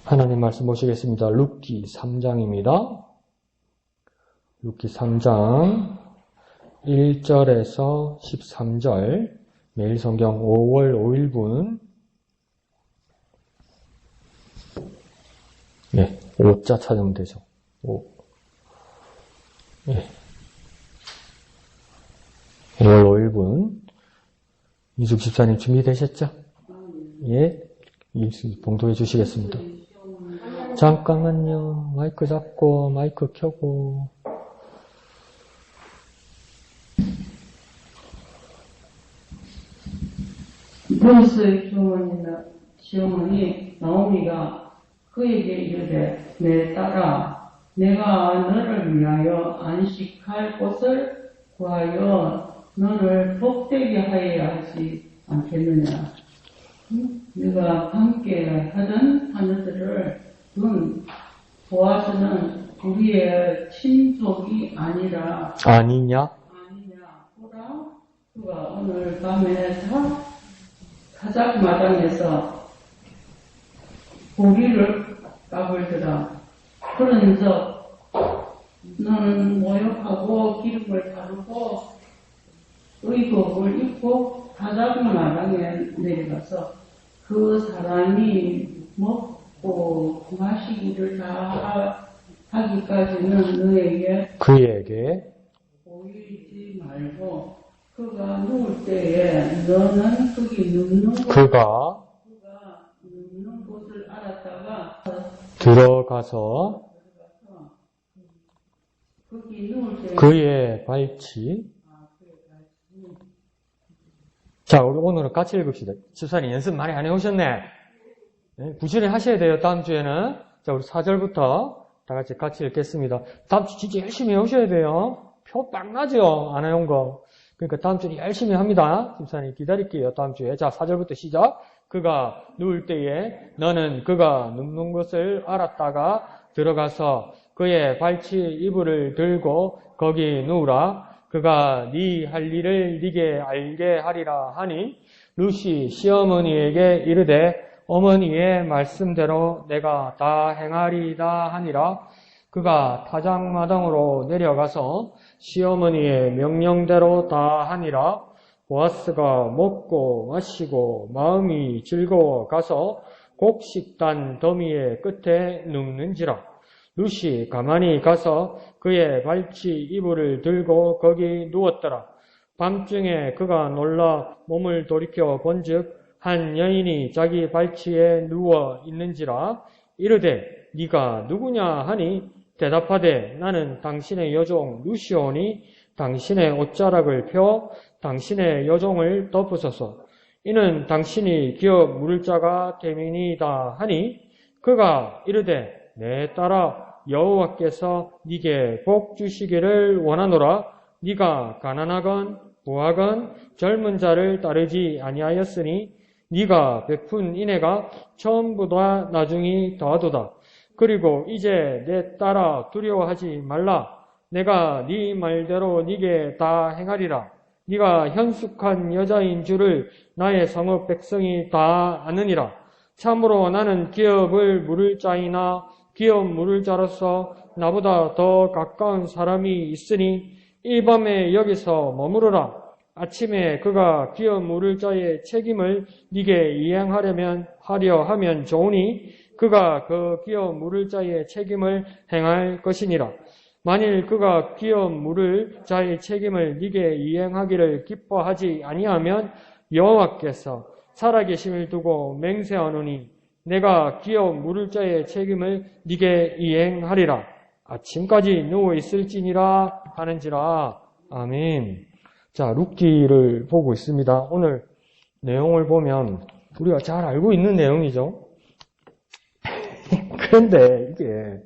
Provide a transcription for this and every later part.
하나님 말씀 보시겠습니다. 룻기 3장입니다. 룻기 3장 1절에서 13절, 매일 성경 5월 5일분, 네, 5자 찾으면 되죠. 5. 네. 5월 5일분, 이숙 집사님 준비되셨죠? 예, 봉독해 주시겠습니다. 잠깐만요. 마이크 잡고, 마이크 켜고. 루스의 시어머니 나오미가 그에게 이르되 내 딸아 내가 너를 위하여 안식할 곳을 구하여 너를 복되게 하여야 하지 않겠느냐. 네가 함께 하던 하늘들을 둔 보아스는 우리의 친족이 아니냐. 보라 그가 오늘 밤에 타작 마당에서 고기를 까불더라. 그런즉 너는 모욕하고 기름을 바르고 의복을 입고 타작 마당에 내려가서 그 사람이 먹고 마시기를 다 하기까지는 그에게 보이지 말고 그가 누울 때에 너는 거기 눕는 곳을 알았다가 들어가서 거기 누울 때에 그의 발치. 자, 우리 오늘은 같이 읽읍시다. 집사님 연습 많이 안 해오셨네. 네, 부지런히 하셔야 돼요. 다음 주에는. 자, 우리 4절부터 다 같이 읽겠습니다. 다음 주 진짜 열심히 해오셔야 돼요. 표 빵 나죠? 안 해온 거. 그러니까 다음 주에 열심히 합니다. 집사님 기다릴게요. 다음 주에. 자, 4절부터 시작. 그가 누울 때에 너는 그가 눕는 것을 알았다가 들어가서 그의 발치 이불을 들고 거기 누우라. 그가 네 할 일을 네게 알게 하리라 하니 룻이 시어머니에게 이르되 어머니의 말씀대로 내가 다 행하리다 하니라. 그가 타작마당으로 내려가서 시어머니의 명령대로 다 하니라. 보아스가 먹고 마시고 마음이 즐거워 가서 곡식단 더미의 끝에 눕는지라. 룻이 가만히 가서 그의 발치 이불을 들고 거기 누웠더라. 밤중에 그가 놀라 몸을 돌이켜 본즉 한 여인이 자기 발치에 누워 있는지라. 이르되 네가 누구냐 하니 대답하되 나는 당신의 여종 룻이오니 당신의 옷자락을 펴 당신의 여종을 덮으소서. 이는 당신이 기업 물을 자가 됨이니이다 하니 그가 이르되 내 딸아 여호와께서 네게 복 주시기를 원하노라. 네가 가난하건 부하건 젊은 자를 따르지 아니하였으니 네가 베푼 인애가 처음보다 나중이 더하도다. 그리고 이제 내 딸아 두려워하지 말라. 내가 네 말대로 네게 다 행하리라. 네가 현숙한 여자인 줄을 나의 성읍 백성이 다 아느니라. 참으로 나는 기업을 물을 자이나 기업 물을 자로서 나보다 더 가까운 사람이 있으니 이 밤에 여기서 머무르라. 아침에 그가 기업 물을 자의 책임을 네게 하려 하면 좋으니 그가 그 기업 물을 자의 책임을 행할 것이니라. 만일 그가 기업 물을 자의 책임을 네게 이행하기를 기뻐하지 아니하면 여호와께서 살아계심을 두고 맹세하노니 내가 기업 물을 자의 책임을 네게 이행하리라. 아침까지 누워 있을지니라 하는지라. 아멘. 자, 룻기를 보고 있습니다. 오늘 내용을 보면 우리가 잘 알고 있는 내용이죠. 그런데 이게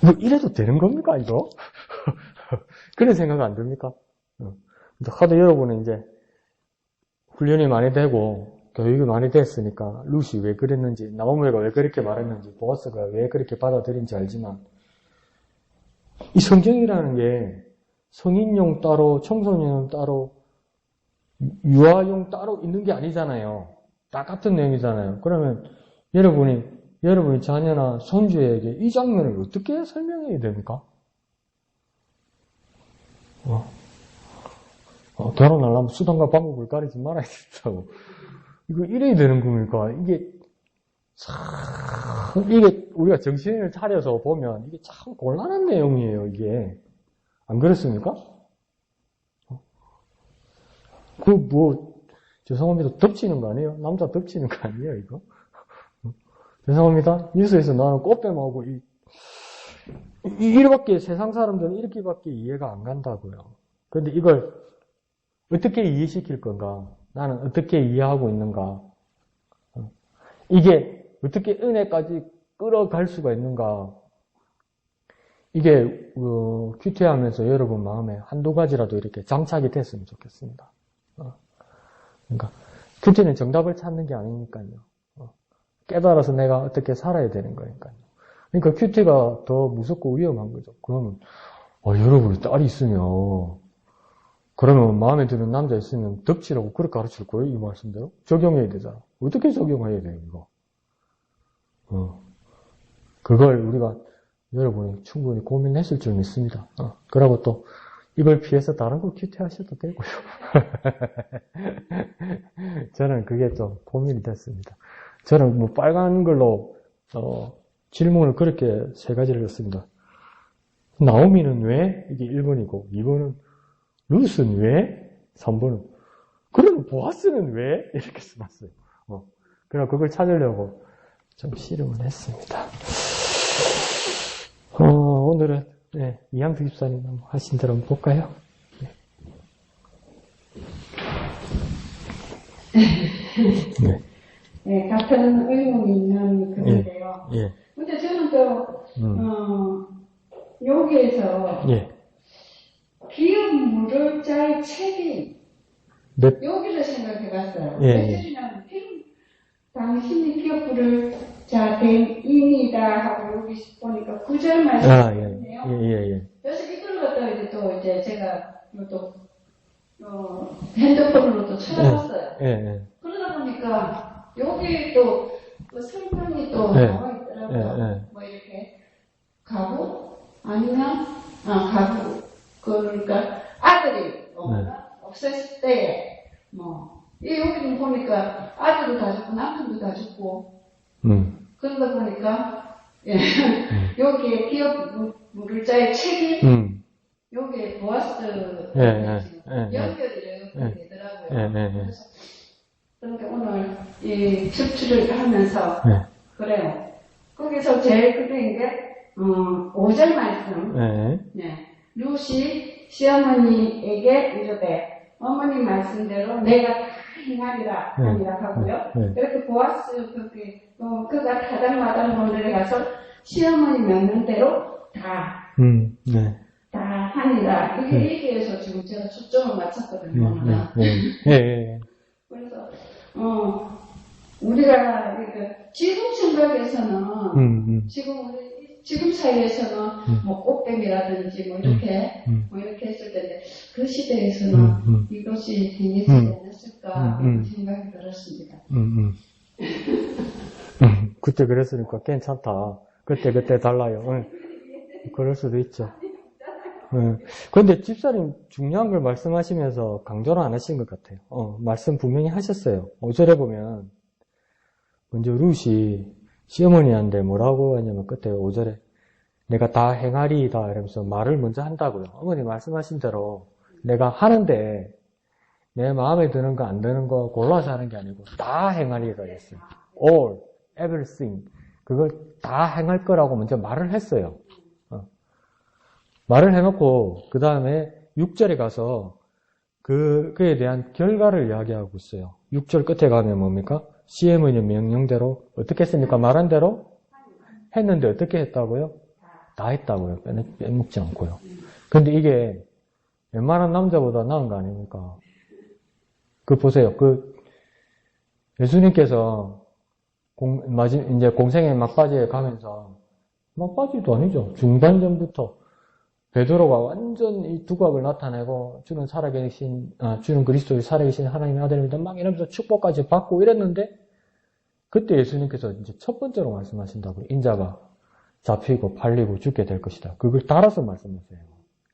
뭐 이래도 되는 겁니까 이거? 그런 생각 안 듭니까? 하도 여러분은 이제 훈련이 많이 되고 교육이 많이 됐으니까 룻이 왜 그랬는지, 나오미가 왜 그렇게 말했는지, 보아스가 왜 그렇게 받아들인지 알지만 이 성경이라는 게 성인용 따로, 청소년용 따로, 유아용 따로 있는 게 아니잖아요. 딱 같은 내용이잖아요. 그러면 여러분이 자녀나 손주에게 이 장면을 어떻게 설명해야 됩니까? 결혼하려면 수단과 방법을 가리지 말아야 된다고. 이거 이래야 되는 겁니까? 이게 우리가 정신을 차려서 보면 이게 참 곤란한 내용이에요, 이게. 안 그렇습니까? 죄송합니다. 덮치는 거 아니에요? 남자 덮치는 거 아니에요, 이거? 죄송합니다. 뉴스에서 나는 꽃뱀하고, 이렇게 세상 사람들은 이렇게밖에 이해가 안 간다고요. 그런데 이걸 어떻게 이해시킬 건가? 나는 어떻게 이해하고 있는가? 이게 어떻게 은혜까지 끌어갈 수가 있는가? 이게 큐티하면서 여러분 마음에 한두 가지라도 이렇게 장착이 됐으면 좋겠습니다. 그러니까 큐티는 정답을 찾는 게 아니니까요. 깨달아서 내가 어떻게 살아야 되는 거니까요. 그러니까 큐티가 더 무섭고 위험한 거죠. 그러면 여러분이 딸이 있으면 그러면 마음에 드는 남자 있으면 덮치라고 그렇게 가르칠 거예요? 이 말씀대로? 적용해야 되잖아. 어떻게 적용해야 돼요, 이거? 그걸 우리가 여러분이 충분히 고민했을 줄 믿습니다. 그러고 또 이걸 피해서 다른 거 큐티 하셔도 되고요. 저는 그게 좀 고민이 됐습니다. 저는 뭐 빨간 걸로 질문을 그렇게 세 가지를 했습니다. 나오미는 왜? 이게 1번이고 2번은 룻은 왜? 3번은 그러면 보아스는 왜? 이렇게 써놨어요. 그래서 그걸 찾으려고 좀 씨름을 했습니다. 오늘은 이양수 집사님 하신 대로 한번 볼까요? 네, 같은 의문이 있는 글인데요. 근데 저는 또 여기에서 기업 무료자의 책임 여기를 생각해봤어요. 며칠이나 당신이 기업 무료자 된 인이다 하고 여기 보니까 구절 말씀이네요. 그래서 이걸 갖다 이제 제가 또 핸드폰으로 또 찾아봤어요. 그러다 보니까 여기 또 설명이 또 나와 있더라고요. 뭐 이렇게 가구 아니면 가구 그러니까 아들이 없었을 때 여기는 보니까 아들도 다 죽고 남편도 다 죽고 그러다 보니까 여기에 기업 물자의 책임 여기에 보아스 연결이 되더라고요. 그러니까 오늘 이 첩추를 하면서 그래요. 거기서 제일 크게 게 5절 말씀. 룻이 시어머니에게 이르되 어머니 말씀대로 내가 다 행하리라 하고요. 이렇게 보아스 그가 타당마당 논에 가서 시어머니 명령 대로 다 하니라. 이게 얘기해서 지금 제가 초점을 맞췄거든요. 그래서 우리가 지금 생각에서는 지금 사회에서는 뭐 꽃뱀이라든지 뭐 이렇게 했을 텐데 그 시대에서는 이것이 행해지지 않았을까 생각이 들었습니다. 그때 그랬으니까 괜찮다. 그때 달라요. 그럴 수도 있죠. 그런데 집사님 중요한 걸 말씀하시면서 강조를 안 하신 것 같아요. 말씀 분명히 하셨어요. 5절에 보면 먼저 룻이 시어머니한테 뭐라고 하냐면 그때 5절에 내가 다 행하리이다 이러면서 말을 먼저 한다고요. 어머니 말씀하신 대로 내가 하는데 내 마음에 드는 거 안 드는 거 골라서 하는 게 아니고 다 행하리이다 했어요. All, everything 그걸 다 행할 거라고 먼저 말을 했어요. 말을 해놓고 그 다음에 6절에 가서 그에 대한 결과를 이야기하고 있어요. 6절 끝에 가면 뭡니까? 시어머니 명령대로 어떻게 했습니까? 말한 대로 했는데 어떻게 했다고요? 다 했다고요. 빼먹지 않고요. 근데 이게 웬만한 남자보다 나은 거 아닙니까? 보세요. 예수님께서 이제 공생의 막바지에 가면서 막바지도 아니죠. 중반전부터 베드로가 완전 이 두각을 나타내고 주는 그리스도의 살아계신 하나님의 아들입니다. 막 이러면서 축복까지 받고 이랬는데 그때 예수님께서 이제 첫 번째로 말씀하신다고요. 인자가 잡히고 팔리고 죽게 될 것이다. 그걸 따라서 말씀하세요.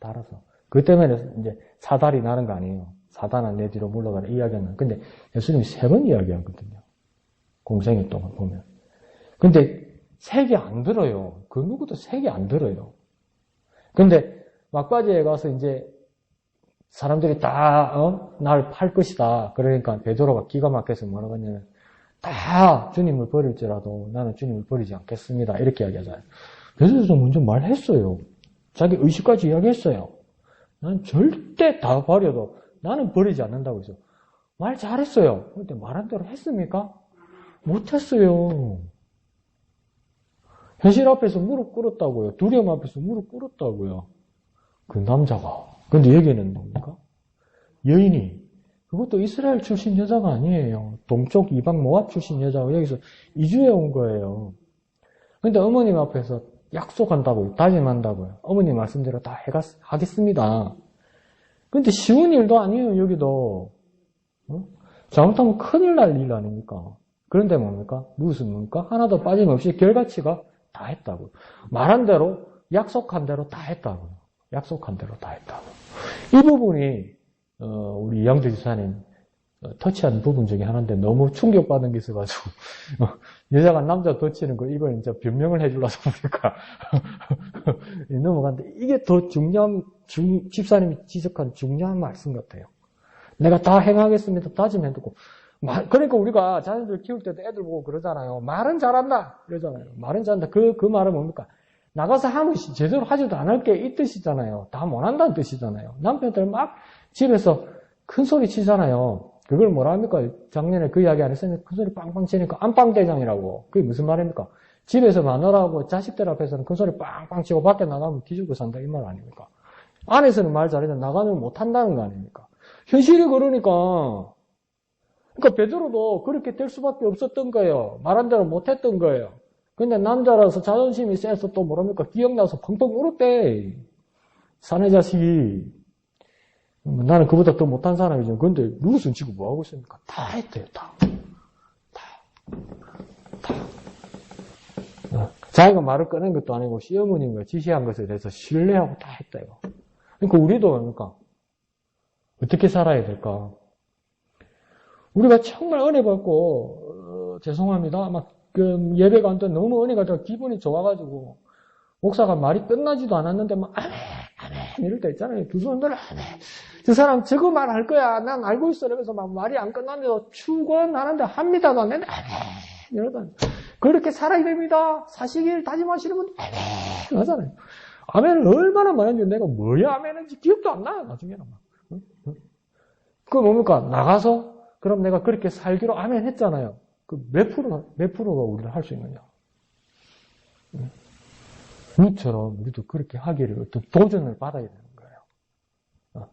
따라서. 그 때문에 이제 사달이 나는 거 아니에요. 사단아 내 뒤로 물러가라 이야기하는. 근데 예수님이 3번 이야기하거든요. 공생애 동안 보면. 근데 색이 안 들어요. 그 누구도 색이 안 들어요. 근데 막바지에 가서 이제 사람들이 다 날 팔 것이다. 그러니까 베드로가 기가 막혀서 뭐라고 하냐면 다 주님을 버릴지라도 나는 주님을 버리지 않겠습니다. 이렇게 이야기하잖아요. 베드로도 먼저 말했어요. 자기 의식까지 이야기했어요. 난 절대 다 버려도 나는 버리지 않는다고 했어요. 말 잘했어요. 근데 말한 대로 했습니까? 못했어요. 현실 앞에서 무릎 꿇었다고요. 두려움 앞에서 무릎 꿇었다고요. 그 남자가. 근데 여기는 뭡니까? 여인이. 그것도 이스라엘 출신 여자가 아니에요. 동쪽 이방 모압 출신 여자가 여기서 이주해 온 거예요. 근데 어머님 앞에서 약속한다고요. 다짐한다고요. 어머님 말씀대로 다 하겠습니다. 근데 쉬운 일도 아니에요, 여기도. 잘못하면 큰일 날 일 아닙니까? 그런데 뭡니까? 무슨 뭡니까? 하나도 빠짐없이 결과치가 다 했다고요. 말한 대로, 약속한 대로 다 했다고요. 약속한 대로 다 했다고. 이 부분이 우리 이양주 지사님 터치한 부분 중에 하나인데 너무 충격받은 게 있어가지고 여자가 남자 터치는 거 이걸 이제 변명을 해주려서 보니까 넘어갔는데 이게 더 중요한 집사님이 지적한 중요한 말씀 같아요. 내가 다 행하겠습니다. 다짐해두고 그러니까 우리가 자녀들 키울 때도 애들 보고 그러잖아요. 말은 잘한다 그러잖아요. 말은 잘한다. 그 말은 뭡니까? 나가서 하면 제대로 하지도 않을 게 이 뜻이잖아요. 다 못한다는 뜻이잖아요. 남편들 막 집에서 큰 소리 치잖아요. 그걸 뭐라 합니까? 작년에 그 이야기 안 했었는데 큰 소리 빵빵 치니까 안방대장이라고. 그게 무슨 말입니까? 집에서 마누라하고 자식들 앞에서는 큰 소리 빵빵 치고 밖에 나가면 기죽고 산다 이 말 아닙니까? 안에서는 말 잘해도 나가면 못한다는 거 아닙니까? 현실이 그러니까 베드로도 그렇게 될 수밖에 없었던 거예요. 말한 대로 못했던 거예요. 근데 남자라서 자존심이 세서 또 뭐랍니까? 기억나서 펑펑 울었대. 사내 자식이. 나는 그보다 더 못한 사람이죠. 근데 루스는 지금 뭐하고 있습니까? 다 했대요. 다. 자기가 말을 꺼낸 것도 아니고 시어머님과 지시한 것에 대해서 신뢰하고 다 했대요. 그러니까 우리도 뭡니까? 어떻게 살아야 될까? 우리가 정말 은혜 받고 죄송합니다. 막 예배가 안 돼 너무 은혜가 더 기분이 좋아가지고 목사가 말이 끝나지도 않았는데 막 아멘 이럴 때 있잖아요. 두 손 들어 아멘. 저 사람 저거 말할 거야. 난 알고 있어. 이러면서 막 말이 안 끝났는데도 축원하는데 합니다도 안 되는데 아멘 이러다 그렇게 살아야 됩니다. 사시길 다짐하시는 분 아멘 하잖아요. 아멘을 얼마나 많이 했는지 내가 뭐야 아멘인지 기억도 안 나요. 나중에는 막. 그거 뭡니까? 나가서 그럼 내가 그렇게 살기로 아멘 했잖아요. 그 몇 프로가 우리를 할 수 있느냐. 루처럼 우리도 그렇게 하기를 어떤 도전을 받아야 되는 거예요.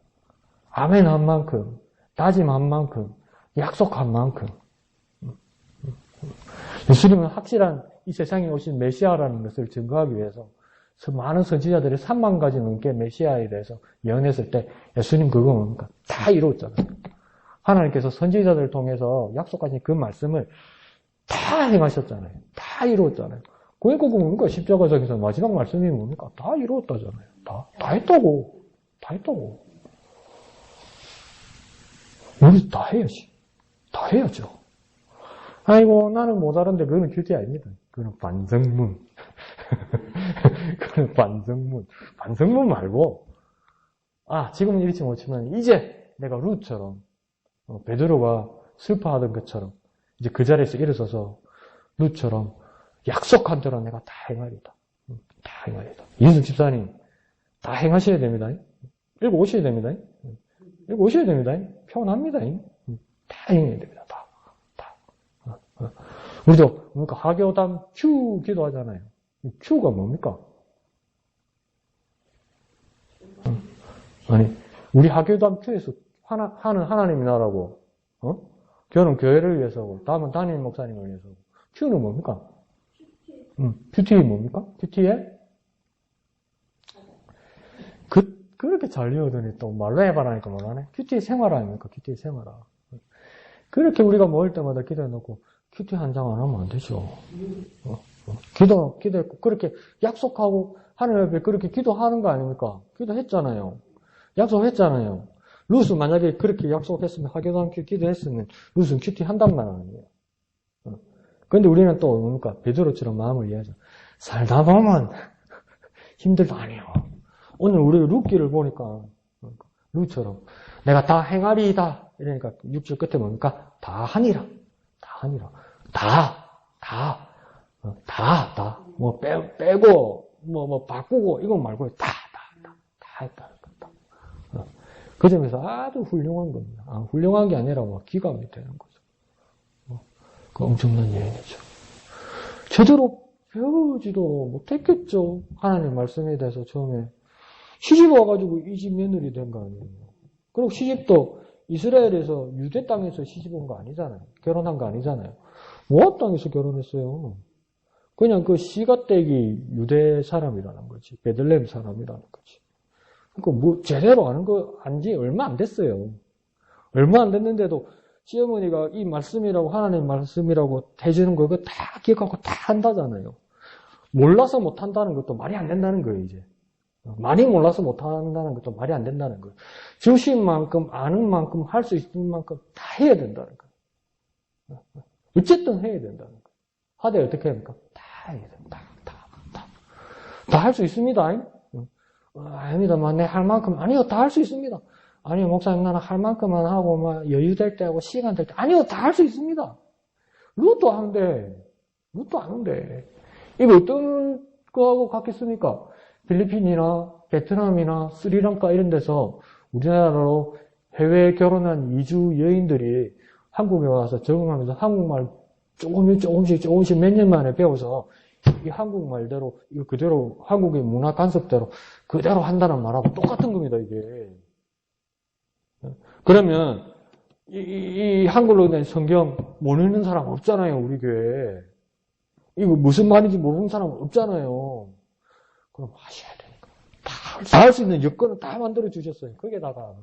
아멘 한 만큼, 다짐한 만큼, 약속한 만큼. 예수님은 확실한 이 세상에 오신 메시아라는 것을 증거하기 위해서 많은 선지자들이 3만 가지 넘게 메시아에 대해서 예언했을 때 예수님 그거 뭡니까? 다 이루었잖아요. 하나님께서 선지자들을 통해서 약속하신 그 말씀을 다 행하셨잖아요. 다 이루었잖아요. 그러니까 뭡니까? 십자가상에서 마지막 말씀이 뭡니까? 다 이루었다잖아요. 다 했다고. 다 했다고. 우리 다 해야지. 다 해야죠. 아이고, 나는 모자란데 그거는 큐티 아닙니다. 그거는 반성문. 그거는 반성문. 반성문 말고, 지금은 이렇지 못하지만, 이제 내가 루처럼, 베드로가 슬퍼하던 것처럼, 이제 그 자리에서 일어서서, 루처럼, 약속한 대로 내가 다 행하리다. 다 행하리다. 이은숙 집사님, 다 행하셔야 됩니다. 읽고 오셔야 됩니다. 읽고 오셔야 됩니다. 표현합니다. 다 행해야 됩니다. 다. 우리도, 그러니까 하교담 Q 기도하잖아요. Q가 뭡니까? 아니, 우리 하교담 Q에서 하는 하나님 나라고, 교는 교회를 위해서고, 다음은 담임 목사님을 위해서고, Q는 뭡니까? 큐티 뭡니까? 큐티에? 그렇게 잘 이어더니 또 말로 해봐라니까 뭐라네? 큐티 생활화 아닙니까? 큐티 생활화. 그렇게 우리가 모일 때마다 기도해놓고, 큐티 한 장 안 하면 안 되죠. 기도했고, 그렇게 약속하고, 하나님 앞에 그렇게 기도하는 거 아닙니까? 기도했잖아요. 약속했잖아요. 루스 만약에 그렇게 약속했으면, 하기도 않게 기도했으면, 루스는 큐티 한단 말 아니에요. 근데 우리는 또 뭡니까? 베드로처럼 마음을 이해하죠. 살다 보면 힘들도 아니에요. 오늘 우리 루키를 보니까, 루처럼, 내가 다 행하리이다. 이러니까 6절 끝에 뭡니까? 다 하니라. 다 하니라. 다. 뭐 빼고, 뭐 바꾸고, 이건 말고 다 했다. 그 점에서 아주 훌륭한 겁니다. 훌륭한 게 아니라 뭐 기감이 되는 거죠. 그 엄청난 예언이죠. 제대로 배우지도 못했겠죠. 하나님 말씀에 대해서 처음에. 시집 와가지고 이 집 며느리 된 거 아니에요. 그리고 시집도 이스라엘에서 유대 땅에서 시집 온 거 아니잖아요. 결혼한 거 아니잖아요. 모압 땅에서 결혼했어요. 그냥 그 시가댁이 유대 사람이라는 거지. 베들레헴 사람이라는 거지. 그러니까 뭐 제대로 아는 거 안지 얼마 안 됐어요. 얼마 안 됐는데도 시어머니가 이 말씀이라고 하나님 말씀이라고 해주는 거 그거 다 기억하고 다 한다잖아요. 몰라서 못 한다는 것도 말이 안 된다는 거예요, 이제. 많이 몰라서 못 한다는 것도 말이 안 된다는 거예요. 주신 만큼 아는 만큼 할 수 있는 만큼 다 해야 된다는 거예요. 어쨌든 해야 된다는 거예요. 하되 어떻게 합니까? 다 해야 된다. 다 할 수 있습니다. 아닙니다만 내 할 만큼 아니요, 다 할 수 있습니다. 아니요, 목사님 나는 할 만큼만 하고 막 여유 될 때 하고 시간 될 때 아니요, 다 할 수 있습니다. 루도 하는데 이거 어떤 거하고 같겠습니까? 필리핀이나 베트남이나 스리랑카 이런 데서 우리나라로 해외 결혼한 이주 여인들이 한국에 와서 적응하면서 한국말 조금씩 몇 년 만에 배워서 이 한국말대로 이거 그대로 한국의 문화 간섭대로 그대로 한다는 말하고 똑같은 겁니다, 이게. 그러면 이 한글로 된 성경 못 읽는 사람 없잖아요, 우리 교회에. 이거 무슨 말인지 모르는 사람 없잖아요. 그럼 하셔야 되니까. 다 할 수 있는 여건을 다 만들어 주셨어요. 거기에다가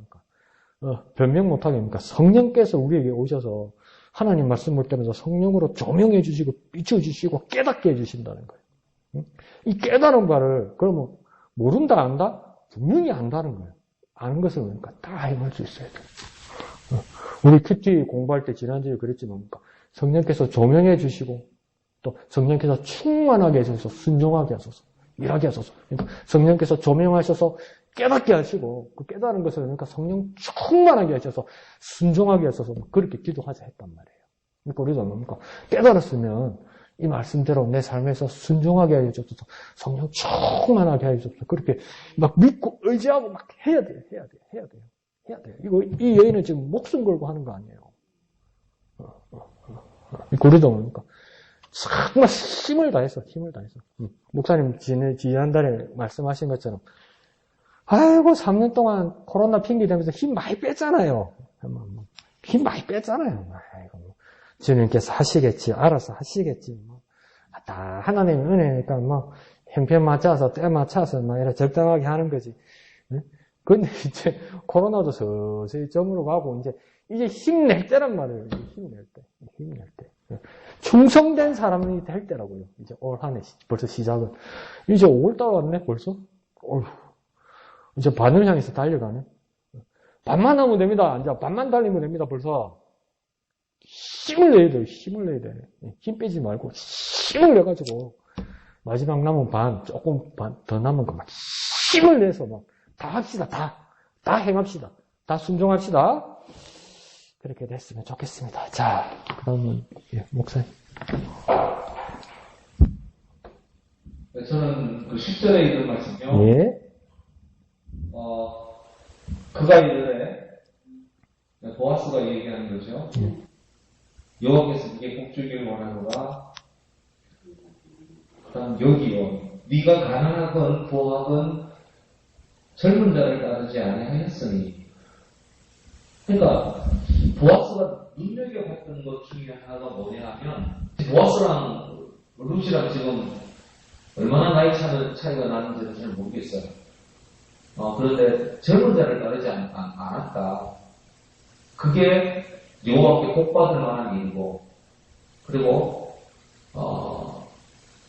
변명 못하게 합니까? 성령께서 우리에게 오셔서 하나님 말씀 볼 때면서 성령으로 조명해 주시고 비춰주시고 깨닫게 해주신다는 거예요. 이 깨달은 바를 그러면 모른다 안다? 분명히 안다는 거예요. 아는 것은 그러니까 다 해볼 수 있어야 돼요. 우리 큐티 공부할 때 지난주에 그랬지만 뭡니까? 성령께서 조명해 주시고 또 성령께서 충만하게 하셔서 순종하게 하소서 일하게 하소서. 그러니까 성령께서 조명하셔서 깨닫게 하시고 그 깨달은 것을 그러니까 성령 충만하게 하셔서 순종하게 하셔서 그렇게 기도하자 했단 말이에요. 그러니까 우리도 뭡니까? 깨달았으면 이 말씀대로 내 삶에서 순종하게 하셔서 성령 충만하게 하셔서 그렇게 막 믿고 의지하고 막 해야 돼요. 이거 이 여인은 지금 목숨 걸고 하는 거 아니에요. 우리도 뭡니까? 정말 힘을 다해서. 목사님 지난달에 말씀하신 것처럼 아이고 3년 동안 코로나 핑계 대면서 힘 많이 뺐잖아요. 아이고 주님께서 하시겠지. 알아서 하시겠지. 다 하나님의 은혜니까 형편 맞춰서 때 맞춰서 이렇게 적당하게 하는 거지. 근데 이제 코로나도 서서히 저물어 가고 이제 힘낼 때란 말이에요. 힘낼 때. 충성된 사람이 될 때라고요. 이제 올 한 해 벌써 시작은. 이제 5월달 왔네 벌써. 어휴. 이제 반을 향해서 달려가네. 반만 하면 됩니다. 이제 반만 달리면 됩니다. 벌써. 힘을 내야 돼요. 힘 빼지 말고 힘을 내가지고 마지막 남은 조금 더 남은 거 힘을 내서 다 합시다. 다 행합시다. 다 순종합시다. 그렇게 됐으면 좋겠습니다. 자, 그러면 목사님. 저는 그 10절에 있는 말씀요. 예. 그가 이르되 보아스가 얘기하는 거죠. 여호와께서 네게 복 주기를 원하노라. 그다음 여기요. 네가 가난하건 부하건 젊은 자를 따르지 아니하였으니. 그러니까 보아스가 눈여겨봤던 것 중에 하나가 뭐냐 하면 보아스랑 룻이랑 지금 얼마나 나이 차이가 나는지는 잘 모르겠어요. 그런데 젊은 자를 따르지 않았다. 그게 여호와께 복받을 만한 일이고 그리고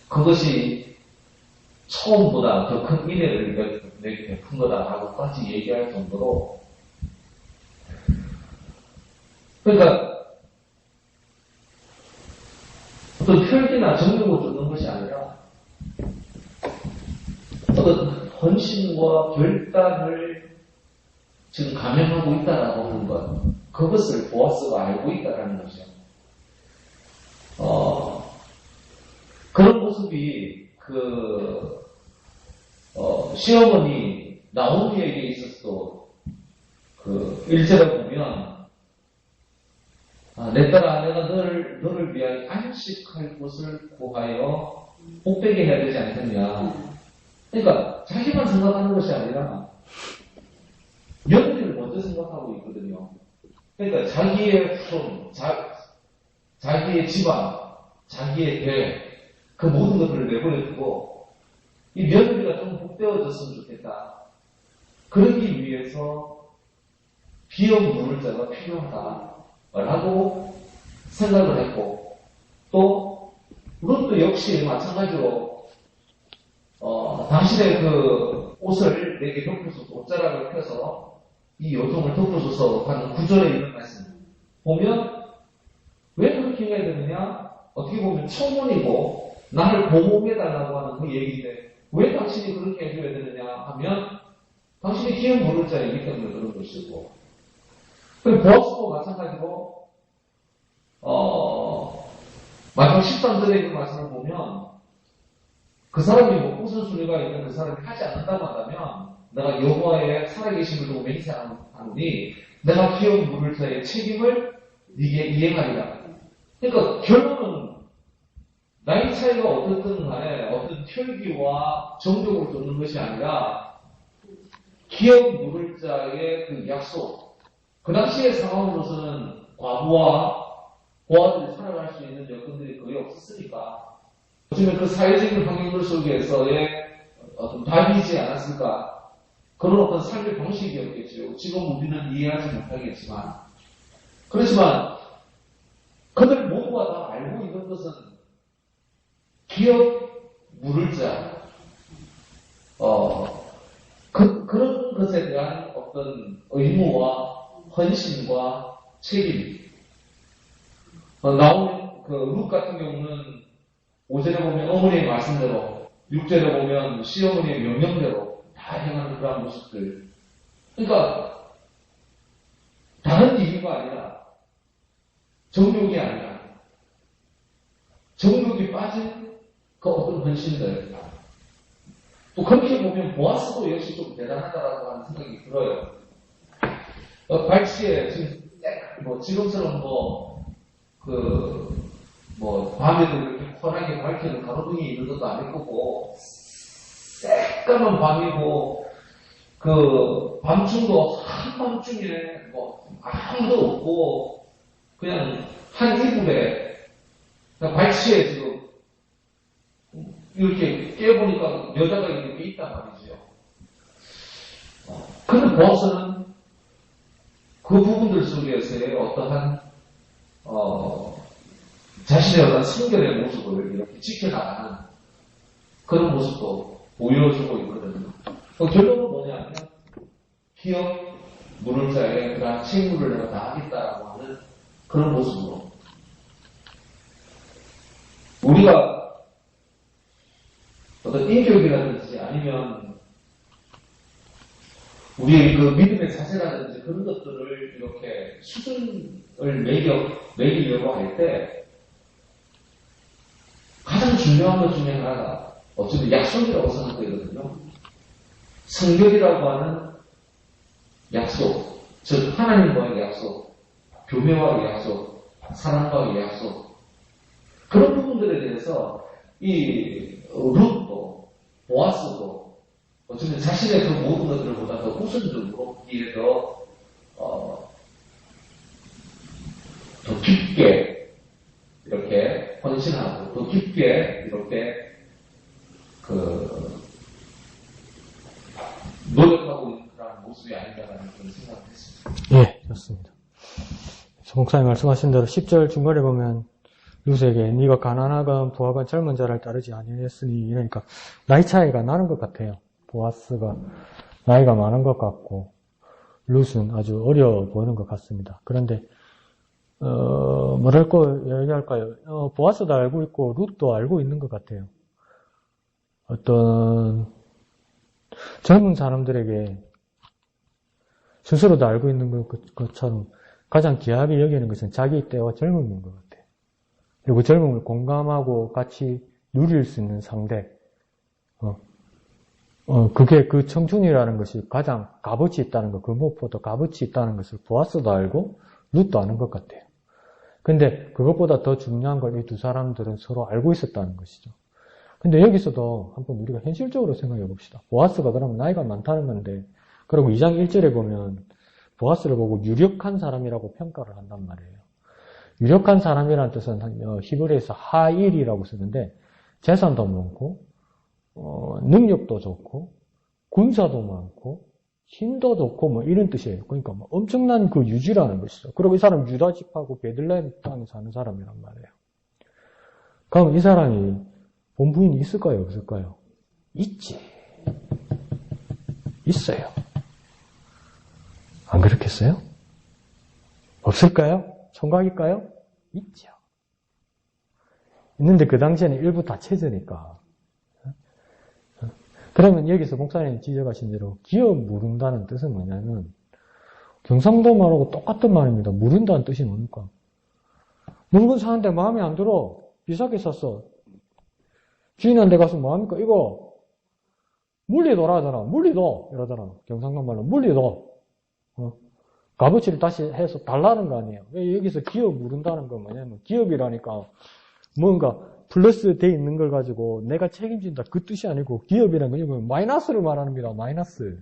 그것이 처음보다 더 큰 미래를 내게 베푼 거다라고까지 얘기할 정도로, 그러니까 어떤 혈기나 정력을 쫓는 것이 아니라 어떤 헌신과 결단을 지금 감행하고 있다라고 하는 것, 그것을 보아스가 알고 있다라는 거죠. 그런 모습이 시어머니 나오미에게 있어서도 일절에 보면, 내 딸아, 내가 너를 위하여 안식할 곳을 구하여 복되게 해야 되지 않겠냐. 그러니까 자기만 생각하는 것이 아니라 며느리를 먼저 생각하고 있거든요. 그러니까 자기의 후손, 자기의 집안, 자기의 계획, 그 모든 것들을 내버려두고 이 며느리가 좀 복되어졌으면 좋겠다. 그러기 위해서 비역 물을 자가 필요하다라고 생각을 했고, 또 롯도 역시 마찬가지로 당신의 그 옷을 내게 덮어줘서, 옷자락을 펴서 이 여종을 덮어줘서 하는 구절에 있는 말씀 보면, 왜 그렇게 해야 되느냐? 어떻게 보면 청혼이고 나를 보호해달라고 하는 그 얘기인데, 왜 당신이 그렇게 해줘야 되느냐 하면, 당신이 기억 모를 자이기 때문에 그런 것이고, 그리고 보아스도 마찬가지로 마지막 13절의 그 말씀을 보면, 그 사람이 뭐 우선순위가 있는 그 사람이 하지 않는다고 한다면, 내가 여호와의 살아계심을 두고 맹세하노니 내가 기업 물을 자의 책임을 네게 이행하리라. 그러니까 결론은 나이 차이가 어떻든 간에 어떤 혈기와 정력을 쫓는 것이 아니라 기업 물을 자의 그 약속. 그 당시의 상황으로서는 과부와 고아들이 살아갈 수 있는 여건들이 거의 없었으니까, 요즘에 그 사회적인 환경들 속에서의 어떤 답이지 않았을까, 그런 어떤 삶의 방식이었겠죠. 지금 우리는 이해하지 못하겠지만, 그렇지만 그들 모두가 다 알고 있는 것은 기업 물을 자, 그런 것에 대한 어떤 의무와 헌신과 책임. 나오는 룩 같은 경우는 5절에 보면 어머니의 말씀대로, 6절에 보면 시어머니의 명령대로 다 행하는 그런 모습들. 그러니까 다른 이유가 아니라, 정욕이 아니라 정욕이 빠진 그 어떤 헌신들. 또 그렇게 보면 보아스도 역시 좀 대단하다라고 하는 생각이 들어요. 발치에 지금 지금처럼 밤에도 이렇게 환하게 밝혀는 가로등이 있는 것도 아닐 거고, 새까만 밤이고, 밤중도 한밤중에 아무도 없고, 그냥 한 이불에, 발치에 지금 이렇게 깨보니까 여자가 이렇게 있단 말이죠. 그런데 보아스는 그 부분들 속에서의 어떠한 자신의 어떤 성결의 모습을 이렇게 지켜나가는 그런 모습도 보여주고 있거든요. 결론은 뭐냐면, 기업 물을 자에 그러한 책무를 내가 다 하겠다라고 하는 그런 모습으로, 우리가 어떤 인격이라든지 아니면 우리의 그 믿음의 자세라든지 그런 것들을 이렇게 수준을 매기려고 할 때 가장 중요한 것 중에 하나가 어쩌면 약속이라고 생각되거든요. 성결이라고 하는 약속, 즉 하나님과의 약속, 교회와의 약속, 사랑과의 약속, 그런 부분들에 대해서 이 룻도 보아스도 어쩌면 자신의 그 모든 것들보다 더 우선적으로 이에 더 깊게 이렇게 헌신하고 더 깊게 이렇게 노력하고 있는 그런 모습이 아닌가라는 그런 생각을 했습니다. 예, 좋습니다. 송 목사님 말씀하신 대로 10절 중간에 보면 룻에게 네가 가난하건 부하건 젊은 자를 따르지 아니했으니 이러니까 나이 차이가 나는 것 같아요. 보아스가 나이가 많은 것 같고 룻은 아주 어려 보이는 것 같습니다. 그런데 뭐랄까 얘기할까요? 보아스도 알고 있고 룻도 알고 있는 것 같아요. 어떤 젊은 사람들에게 스스로도 알고 있는 것처럼 가장 귀하게 여기는 것은 자기 때와 젊음인 것 같아요. 그리고 젊음을 공감하고 같이 누릴 수 있는 상대. 그게 그 청춘이라는 것이 가장 값어치 있다는 것, 그 무엇보다 값어치 있다는 것을 보아스도 알고 룻도 아는 것 같아요. 근데 그것보다 더 중요한 걸 이 두 사람들은 서로 알고 있었다는 것이죠. 근데 여기서도 한번 우리가 현실적으로 생각해 봅시다. 보아스가 그러면 나이가 많다는 건데, 그리고 2장 1절에 보면 보아스를 보고 유력한 사람이라고 평가를 한단 말이에요. 유력한 사람이라는 뜻은 히브리에서 하일이라고 쓰는데 재산도 많고 능력도 좋고 군사도 많고 힘도 좋고 뭐 이런 뜻이에요. 그러니까 뭐 엄청난 그 유지라는 것이죠. 그리고 이 사람 유다 지파고 베들레헴 땅에 사는 사람이란 말이에요. 그럼 이 사람이 본부인이 있을까요? 없을까요? 있지. 있어요. 안 그렇겠어요? 없을까요? 총각일까요? 있죠. 있는데 그 당시에는 일부 다 체제니까. 그러면 여기서 목사님이 지적하신 대로 기어 무른다는 뜻은 뭐냐면 경상도 말하고 똑같은 말입니다. 무른다는 뜻이 뭡니까? 물건 사는데 마음에 안 들어. 비싸게 샀어. 주인한테 가서 뭐합니까? 이거 물리도라 하잖아. 물리도 이러잖아. 경상도 말로 물리도. 값어치를 다시 해서 달라는 거 아니에요. 왜 여기서 기업 무른다는 건 뭐냐면 기업이라니까 뭔가 플러스 돼 있는 걸 가지고 내가 책임진다 그 뜻이 아니고 기업이라는 건 마이너스를 말하는 겁니다. 마이너스.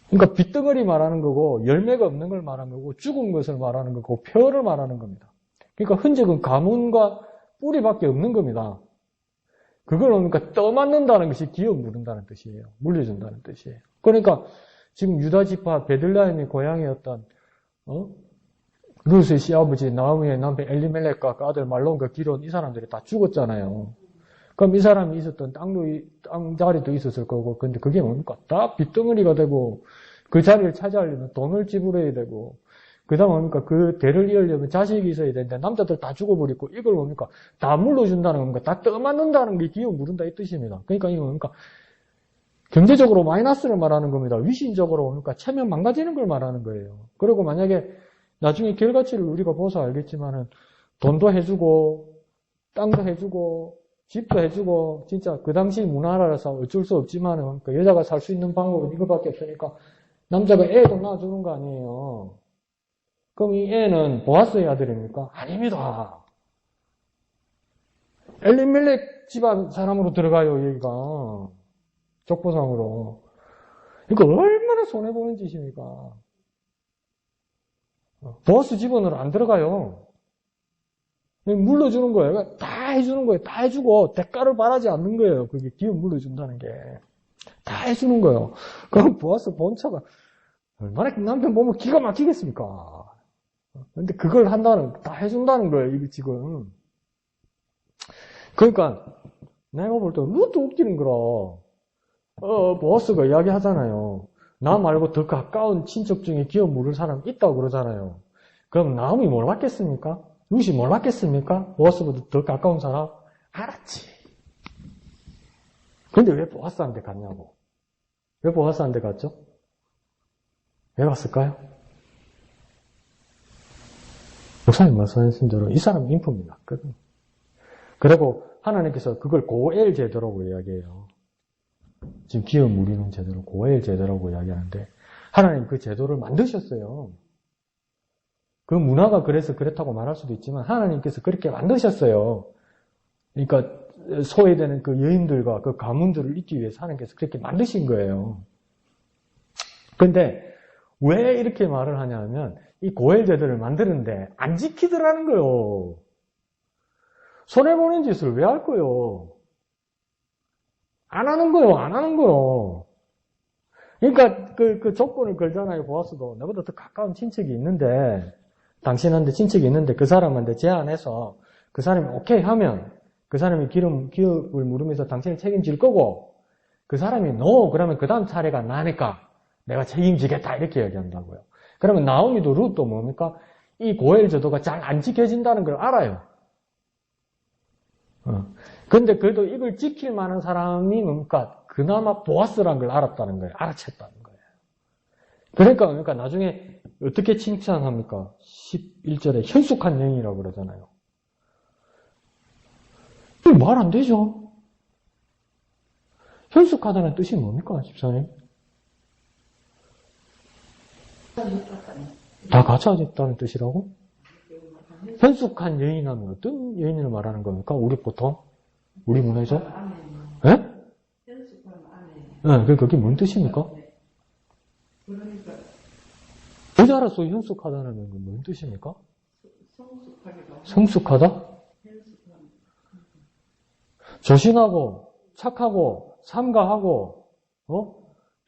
그러니까 빚덩어리 말하는 거고 열매가 없는 걸 말하는 거고 죽은 것을 말하는 거고 폐허를 말하는 겁니다. 그러니까 흔적은 가문과 뿌리밖에 없는 겁니다. 그걸 그러니까 떠맞는다는 것이 기업 무른다는 뜻이에요. 물려준다는 뜻이에요. 그러니까 지금 유다 지파 베들레헴이 고향이었던 룻의 시아버지 나오미의 남편 엘리멜렉과 그 아들 말론과 기론 이 사람들이 다 죽었잖아요. 그럼 이 사람이 있었던 땅자리도 있었을 거고 근데 그게 뭡니까? 다 빚덩어리가 되고 그 자리를 차지하려면 돈을 지불해야 되고 그 다음 뭡니까? 그 대를 이으려면 자식이 있어야 되는데 남자들 다 죽어버리고 이걸 뭡니까? 다 물러준다는 겁니까? 다 떠맞는다는 게 기업 무른다 이 뜻입니다. 그러니까 이거 뭡니까? 경제적으로 마이너스를 말하는 겁니다. 위신적으로 뭡니까? 체면 망가지는 걸 말하는 거예요. 그리고 만약에 나중에 결과치를 우리가 봐서 알겠지만은 돈도 해주고 땅도 해주고 집도 해주고 진짜 그 당시 문화라서 어쩔 수 없지만은 그러니까 여자가 살 수 있는 방법은 이거밖에 없으니까 남자가 애도 낳아주는 거 아니에요. 그럼 이 애는 보아스의 아들입니까? 아닙니다. 엘리멜렉 집안 사람으로 들어가요, 여기가. 족보상으로. 이거 얼마나 손해보는 짓입니까? 보아스 집안으로 안 들어가요. 물러주는 거예요. 다 해주는 거예요. 다 해주고 대가를 바라지 않는 거예요. 그게 기업 물러준다는 게. 다 해주는 거예요. 그럼 보아스 본처가 얼마나 남편 보면 기가 막히겠습니까? 근데 그걸 다 해준다는 거예요, 이거 지금. 그러니까, 내가 볼 때, 룻도 웃기는 거라. 보아스가 이야기 하잖아요. 나 말고 더 가까운 친척 중에 기업 물을 사람 있다고 그러잖아요. 그럼 나음이 뭘 받겠습니까? 룻이 뭘 받겠습니까? 보아스보다 더 가까운 사람? 알았지. 근데 왜 보아스한테 갔냐고. 왜 보아스한테 갔죠? 왜 갔을까요? 목사님 말씀하신 대로 이 사람은 인품이 낮거든. 그리고 하나님께서 그걸 고엘 제도라고 이야기해요. 지금 기업 무리는 제도를 고엘 제도라고 이야기하는데 하나님 그 제도를 만드셨어요. 그 문화가 그래서 그렇다고 말할 수도 있지만 하나님께서 그렇게 만드셨어요. 그러니까 소외되는 그 여인들과 그 가문들을 잇기 위해서 하나님께서 그렇게 만드신 거예요. 근데 왜 이렇게 말을 하냐면 이 고엘 제도를 만드는데 안 지키더라는 거예요. 손해보는 짓을 왜 할 거예요? 안 하는 거예요. 안 하는 거예요. 그러니까 그 조건을 걸잖아요. 보아스도. 나보다 더 가까운 친척이 있는데 당신한테 친척이 있는데 그 사람한테 제안해서 그 사람이 오케이 하면 그 사람이 기업을 물으면서 당신을 책임질 거고 그 사람이 no 그러면 그 다음 차례가 나니까 내가 책임지겠다 이렇게 얘기한다고요. 그러면 나오미도 룻도 뭡니까? 이 고엘 제도가 잘 안 지켜진다는 걸 알아요. 근데 그래도 이걸 지킬 만한 사람이 뭡니까? 그나마 보아스라는 걸 알았다는 거예요. 알아챘다는 거예요. 그러니까 나중에 어떻게 칭찬합니까? 11절에 현숙한 여인이라고 그러잖아요. 말 안 되죠. 현숙하다는 뜻이 뭡니까, 집사님? 다 갖춰졌다는 뜻이라고? 현숙한 여인 하면 어떤 여인을 말하는 겁니까? 우리 보통? 우리 문화에서? 예? 네, 그게 뭔 뜻입니까? 여자로서 현숙하다는 건 뭔 뜻입니까? 성숙하다? 조신하고, 착하고, 삼가하고,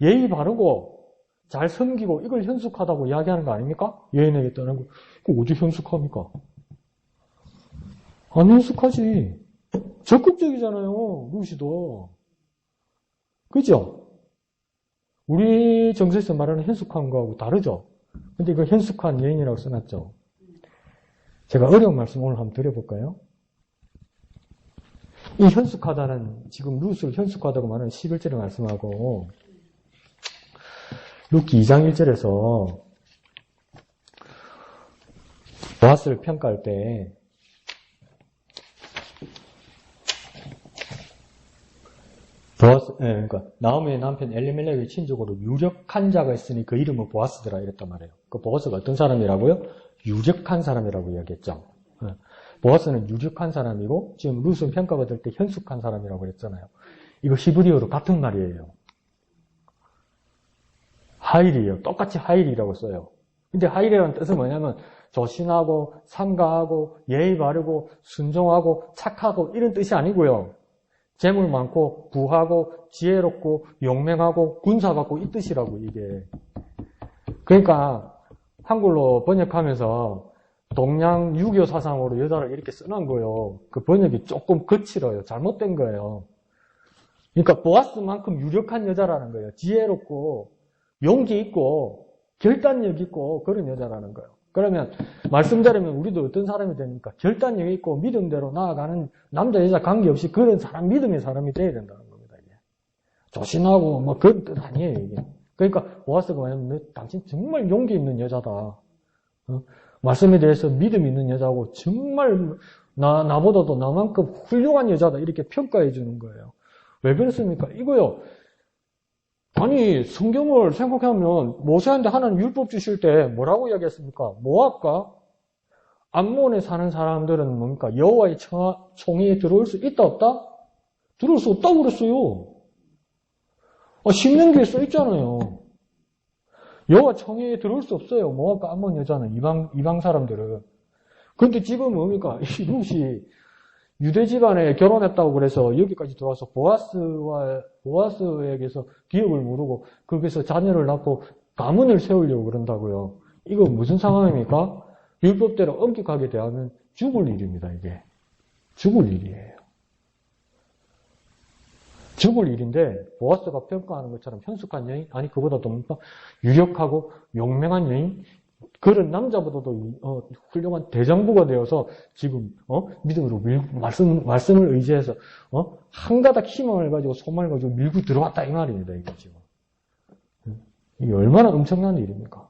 예의 바르고, 잘 섬기고, 이걸 현숙하다고 이야기하는 거 아닙니까? 여인에게 떠난 거. 그거 어디 현숙합니까? 안 현숙하지. 적극적이잖아요, 루시도. 그죠? 우리 정서에서 말하는 현숙한 거하고 다르죠? 근데 이거 현숙한 여인이라고 써놨죠? 제가 어려운 말씀 오늘 한번 드려볼까요? 이 현숙하다는, 지금 룻을 현숙하다고 말하는 11절의 말씀하고, 룻기 2장 1절에서 보아스를 평가할 때, 그러니까 나오미의 남편 엘리멜렉의 친족으로 유력한 자가 있으니 그 이름은 보아스더라 이랬단 말이에요. 그 보아스가 어떤 사람이라고요? 유력한 사람이라고 이야기했죠. 보아스는 유력한 사람이고 지금 룻은 평가받을 때 현숙한 사람이라고 그랬잖아요. 이거 히브리어로 같은 말이에요. 하일이에요. 똑같이 하일이라고 써요. 근데 하일이라는 뜻은 뭐냐면 조신하고 삼가하고 예의 바르고 순종하고 착하고 이런 뜻이 아니고요. 재물 많고 부하고 지혜롭고 용맹하고 군사받고 이 뜻이라고 이게. 그러니까 한글로 번역하면서 동양 유교 사상으로 여자를 이렇게 써놓은 거예요. 그 번역이 조금 거칠어요. 잘못된 거예요. 그러니까 보아스만큼 유력한 여자라는 거예요. 지혜롭고 용기 있고 결단력 있고 그런 여자라는 거예요. 그러면 말씀드리면 우리도 어떤 사람이 되니까 결단력 있고 믿음대로 나아가는 남자 여자 관계없이 그런 사람 믿음의 사람이 돼야 된다는 겁니다. 이게. 조신하고 뭐 그런 뜻 아니에요. 이게. 그러니까 보아스가 뭐냐면 당신 정말 용기 있는 여자다. 말씀에 대해서 믿음 있는 여자고 정말 나보다도 나만큼 훌륭한 여자다 이렇게 평가해 주는 거예요. 왜 그렇습니까? 이거요. 아니 성경을 생각하면 모세한테 하나님 율법 주실 때 뭐라고 이야기했습니까? 모압과 암몬에 사는 사람들은 뭡니까? 여호와의 총회에 들어올 수 있다 없다? 들어올 수 없다고 그랬어요. 신명기에 써 있잖아요. 여호와 총회에 들어올 수 없어요. 모압과 암몬 여자는 이방 사람들은. 그런데 지금 뭡니까? 이 룻이 유대 집안에 결혼했다고 그래서 여기까지 들어와서 보아스에게서 기업을 물고 거기서 자녀를 낳고 가문을 세우려고 그런다고요. 이거 무슨 상황입니까? 율법대로 엄격하게 대하면 죽을 일입니다. 이게 죽을 일이에요. 죽을 일인데 보아스가 평가하는 것처럼 현숙한 여인 아니 그보다도 뭡니까? 유력하고 용맹한 여인 그런 남자보다도 훌륭한 대장부가 되어서 지금 믿음으로 말씀을 의지해서 한 가닥 희망을 가지고 소망을 가지고 밀고 들어왔다 이 말입니다. 이게 지금 이게 얼마나 엄청난 일입니까?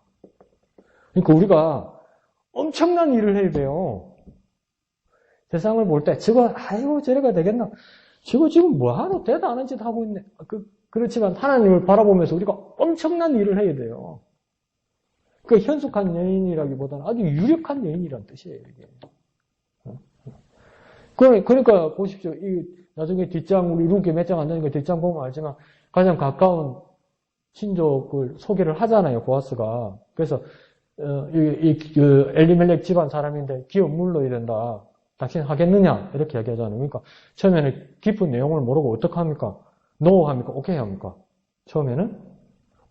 그러니까 우리가 엄청난 일을 해야 돼요. 세상을 볼 때 저거 아이고 저래가 되겠나? 저거 지금 뭐하러 대도 안 한 짓 하고 있네. 그렇지만 하나님을 바라보면서 우리가 엄청난 일을 해야 돼요. 그 현숙한 여인이라기보다는 아주 유력한 여인이란 뜻이에요, 이게. 그러니까 보십시오. 이 나중에 뒷장 우리 룻기 몇 장 안 되니까 뒷장 보면 알지만 가장 가까운 친족을 소개를 하잖아요, 보아스가. 그래서 엘리멜렉 집안 사람인데 기업 물러야 된다. 당신 하겠느냐? 이렇게 얘기하잖아요. 그러니까 처음에는 깊은 내용을 모르고 어떻게 합니까? 노 합니까? 오케이 합니까? 처음에는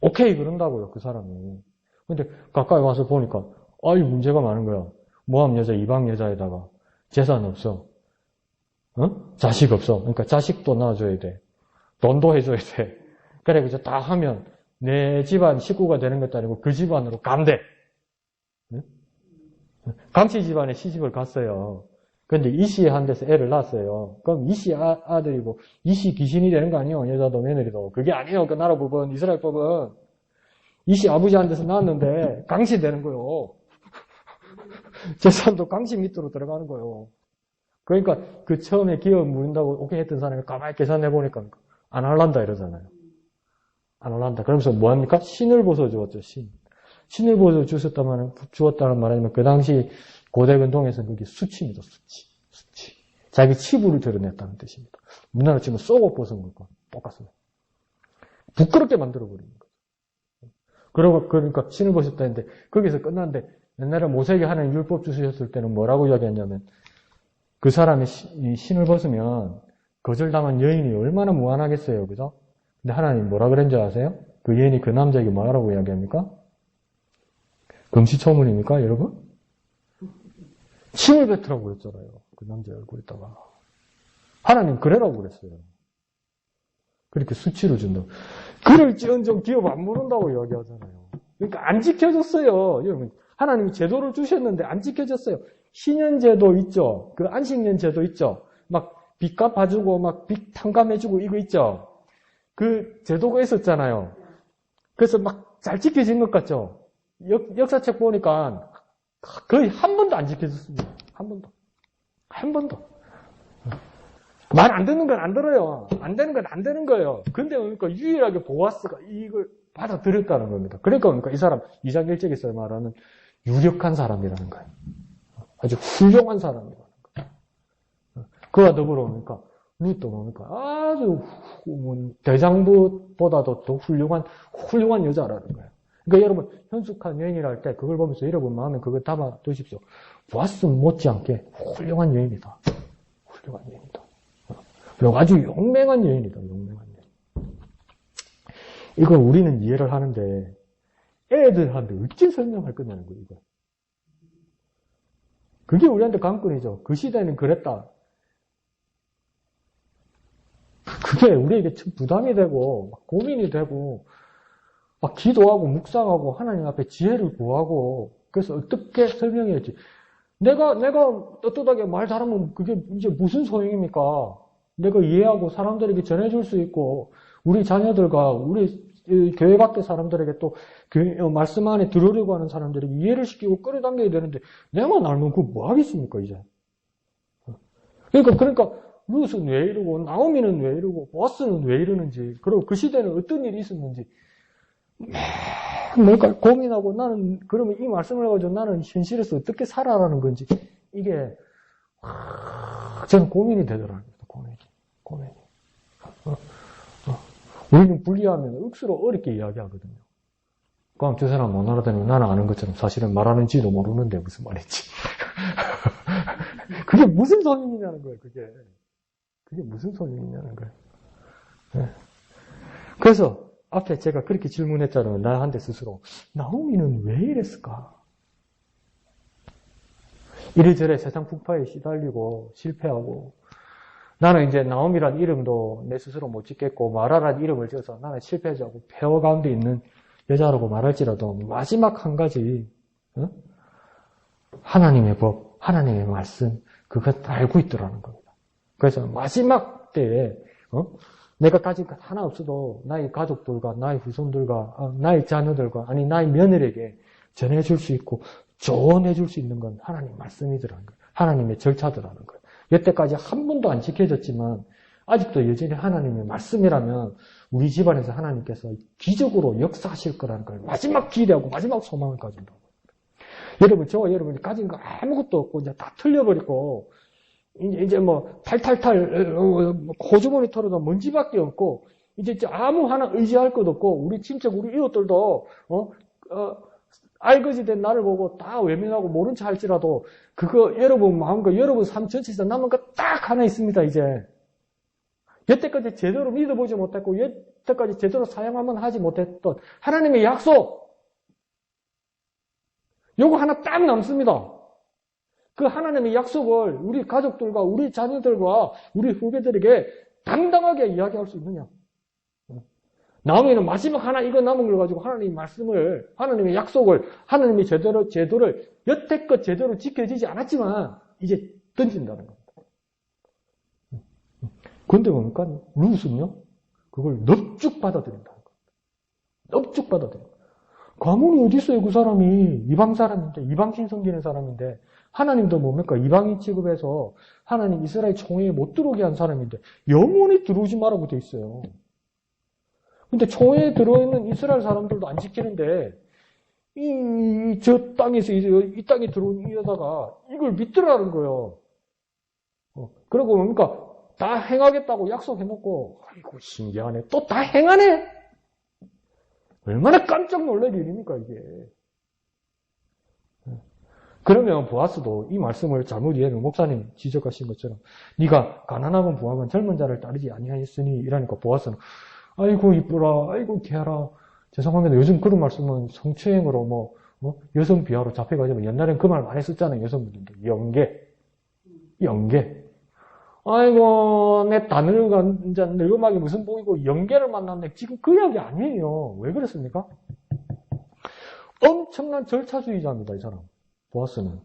오케이 그런다고요, 그 사람이. 근데 가까이 와서 보니까 아이, 문제가 많은 거야. 모함 여자, 이방 여자에다가 재산 없어. 자식 없어. 그러니까 자식도 낳아줘야 돼. 돈도 해줘야 돼. 그래, 그죠? 다 하면 내 집안 식구가 되는 것도 아니고 그 집안으로 감대. 강씨 집안에 시집을 갔어요. 근데 이씨 한 데서 애를 낳았어요. 그럼 이씨 아들이고 이씨 귀신이 되는 거 아니에요? 여자도 며느리도. 그게 아니에요. 그 나라 법은, 이스라엘 법은. 이씨 아버지 한 데서 낳았는데 강씨 되는 거요. 재산도 강씨 밑으로 들어가는 거요. 그러니까 그 처음에 기업 물린다고 오케이 했던 사람이 가만히 계산해보니까 안 할란다 이러잖아요. 안 할란다. 그러면서 뭐합니까? 신을 벗어주었죠, 신을 벗어주었다는 말이면 그 당시 고대 근동에서는 그게 수치입니다, 수치. 자기 치부를 드러냈다는 뜻입니다. 우리나라 치면 쏘고 벗은 것과 똑같습니다. 부끄럽게 만들어버리는 거죠. 그러니까 신을 벗었다는데 거기서 끝났는데 옛날에 모세에게 하나님 율법 주셨을 때는 뭐라고 이야기했냐면 그 사람이 신을 벗으면 거절당한 여인이 얼마나 무안하겠어요. 그죠? 근데 하나님 뭐라 그랬는지 아세요? 그 여인이 그 남자에게 뭐라고 이야기합니까? 금시초문입니까, 여러분? 신을 뱉으라고 그랬잖아요. 그 남자 얼굴에다가. 하나님 그래라고 그랬어요. 그렇게 수치를 준다고. 그를 지은정 기업 안 모른다고 이야기하잖아요. 그러니까 안 지켜줬어요. 여러분, 하나님이 제도를 주셨는데 안 지켜졌어요. 신년제도 있죠. 그 안식년제도 있죠. 막 빚 갚아주고 막 빚 탕감해주고 이거 있죠. 그 제도가 있었잖아요. 그래서 막 잘 지켜진 것 같죠. 역사책 보니까 거의 한 번도 안 지켜졌습니다. 한 번도. 말 안 듣는 건 안 들어요. 안 되는 건 안 되는 거예요. 근데 그러니까 유일하게 보아스가 이걸 받아들였다는 겁니다. 그러니까 이 사람 2장 1절에서 말하는 유력한 사람이라는 거예요. 아주 훌륭한 사람이라는 거예요. 그와 더불어 보니까 룻도 보니까 아주 대장부보다도 더 훌륭한 여자라는 거예요. 그러니까 여러분 현숙한 여인이라 할 때 그걸 보면서 여러분 마음에 그걸 담아 두십시오. 보았음 못지않게 훌륭한 여인이다. 훌륭한 여인이다. 그리고 아주 용맹한 여인이다. 용맹한 여인. 이걸 우리는 이해를 하는데 애들한테 어찌 설명할 거냐는 거예요. 이거. 그게 우리한테 관건이죠. 그 시대는 그랬다. 그게 우리에게 참 부담이 되고 막 고민이 되고 막 기도하고 묵상하고 하나님 앞에 지혜를 구하고 그래서 어떻게 설명해야지. 내가 떳떳하게 말 잘하면 그게 이제 무슨 소용입니까? 내가 이해하고 사람들에게 전해줄 수 있고 우리 자녀들과 우리 교회 밖의 사람들에게 또 말씀 안에 들으려고 하는 사람들에게 이해를 시키고 끌어당겨야 되는데 내만 알면 그거 뭐 하겠습니까 이제. 그러니까 룻은 왜 이러고 나오미는 왜 이러고 보아스는 왜 이러는지 그리고 그 시대는 어떤 일이 있었는지 뭔가 고민하고 나는 그러면 이 말씀을 가지고 나는 현실에서 어떻게 살아라는 건지 이게 저는 고민이 되더라고요. 고민이. 우리는 분리하면 억수로 어렵게 이야기하거든요. 그럼 저 사람 못 알아다니면 나는 아는 것처럼 사실은 말하는지도 모르는데 무슨 말인지. 그게 무슨 소용이냐는 거예요. 그게 무슨 소용이냐는 거예요. 네. 그래서 앞에 제가 그렇게 질문했잖아요. 나한테 스스로. 나오미는 왜 이랬을까? 이래저래 세상 풍파에 시달리고 실패하고 나는 이제 나오미란 이름도 내 스스로 못 짓겠고 마라란 이름을 지어서 나는 실패자고 폐허 가운데 있는 여자라고 말할지라도 마지막 한 가지 하나님의 법, 하나님의 말씀 그것 알고 있더라는 겁니다. 그래서 마지막 때에 내가 가진 것 하나 없어도 나의 가족들과 나의 후손들과 나의 자녀들과 아니 나의 며느리에게 전해줄 수 있고 조언해줄 수 있는 건 하나님 말씀이더라는 거예요. 하나님의 절차더라는 거예요. 여태까지 한 번도 안 지켜졌지만 아직도 여전히 하나님의 말씀이라면 우리 집안에서 하나님께서 기적으로 역사하실 거라는 걸 마지막 기대하고 마지막 소망을 가진다고. 여러분, 저와 여러분이 가진 거 아무것도 없고 이제 다 틀려버리고 이제 뭐 탈탈탈 고주머니 털어도 먼지밖에 없고 이제 아무 하나 의지할 것도 없고 우리 친척 우리 이웃들도 알거지 된 나를 보고 다 외면하고 모른 체 할지라도 그거 여러분 마음과 여러분 삶 전체에서 남은 거 딱 하나 있습니다. 이제 여태까지 제대로 믿어보지 못했고 여태까지 제대로 사용하면 하지 못했던 하나님의 약속. 요거 하나 딱 남습니다. 그 하나님의 약속을 우리 가족들과 우리 자녀들과 우리 후배들에게 당당하게 이야기할 수 있느냐. 나오면 마지막 하나 이거 남은 걸 가지고 하나님의 말씀을, 하나님의 약속을, 하나님의 제도를 여태껏 제대로 지켜지지 않았지만 이제 던진다는 겁니다. 그런데 뭡니까? 룻은요? 그걸 넙죽 받아들인다는 겁니다. 넙죽 받아들인다. 가문이 어디 있어요? 그 사람이 이방 사람인데, 이방신 섬기는 사람인데, 하나님도 뭡니까? 이방인 취급해서 하나님 이스라엘 총회에 못 들어오게 한 사람인데 영원히 들어오지 말라고 돼 있어요. 근데 총회에 들어있는 이스라엘 사람들도 안 지키는데 저 땅에서 이 땅에 들어온 이 여자가 이걸 믿더라는 거예요. 그리고 뭡니까? 다 행하겠다고 약속해놓고 아이고 신기하네. 또 다 행하네. 얼마나 깜짝 놀랄 일입니까 이게. 그러면 보아스도 이 말씀을 잘못 이해는 목사님 지적하신 것처럼 네가 가난하건 부하건 젊은 자를 따르지 아니하였으니 이러니까 보아스는 아이고 이쁘라 아이고 개하라 죄송합니다. 요즘 그런 말씀은 성추행으로 여성 비하로 잡혀가지고 옛날엔 그 말 많이 썼잖아요. 여성분들도 영계 아이고 내 다 늙어막이 무슨 복이고 영계를 만났네. 지금 그 이야기 아니에요. 왜 그랬습니까? 엄청난 절차주의자입니다. 이 사람 보아스는.